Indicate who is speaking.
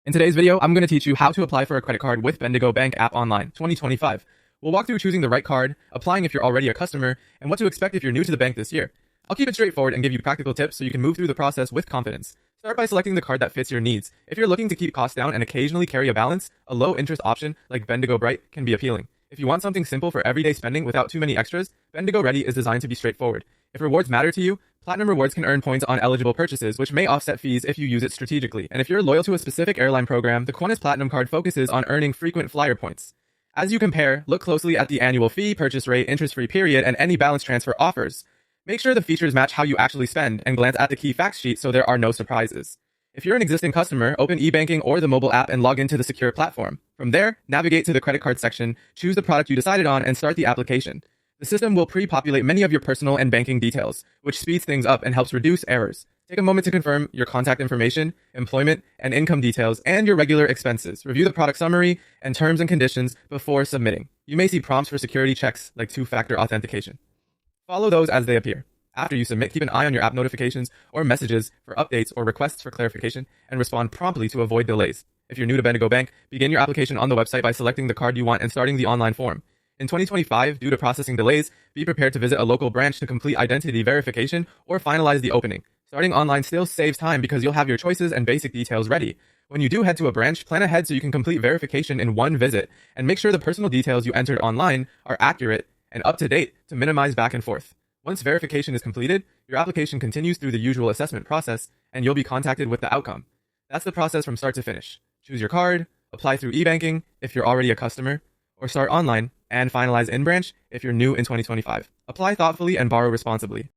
Speaker 1: In today's video, I'm going to teach you how to apply for a credit card with Bendigo Bank app online 2025. We'll walk through choosing the right card, applying if you're already a customer, and what to expect if you're new to the bank this year. I'll keep it straightforward and give you practical tips so you can move through the process with confidence. Start by selecting the card that fits your needs. If you're looking to keep costs down and occasionally carry a balance, a low interest option like Bendigo Bright can be appealing. If you want something simple for everyday spending without too many extras, Bendigo Ready is designed to be straightforward. If rewards matter to you, Platinum Rewards can earn points on eligible purchases, which may offset fees if you use it strategically. And if you're loyal to a specific airline program, the Qantas Platinum card focuses on earning frequent flyer points. As you compare, look closely at the annual fee, purchase rate, interest-free period, and any balance transfer offers. Make sure the features match how you actually spend, and glance at the key facts sheet so there are no surprises. If you're an existing customer, open e-banking or the mobile app and log into the secure platform. From there, navigate to the credit card section, choose the product you decided on, and start the application. The system will pre-populate many of your personal and banking details, which speeds things up and helps reduce errors. Take a moment to confirm your contact information, employment and income details, and your regular expenses. Review the product summary and terms and conditions before submitting. You may see prompts for security checks like two-factor authentication. Follow those as they appear. After you submit, keep an eye on your app notifications or messages for updates or requests for clarification, and respond promptly to avoid delays. If you're new to Bendigo Bank, begin your application on the website by selecting the card you want and starting the online form. In 2025, due to processing delays, be prepared to visit a local branch to complete identity verification or finalize the opening. Starting online still saves time because you'll have your choices and basic details ready. When you do head to a branch, plan ahead so you can complete verification in one visit, and make sure the personal details you entered online are accurate and up to date to minimize back and forth. Once verification is completed, your application continues through the usual assessment process, and you'll be contacted with the outcome. That's the process from start to finish. Choose your card, apply through e-banking if you're already a customer, or start online and finalize in branch if you're new in 2025. Apply thoughtfully and borrow responsibly.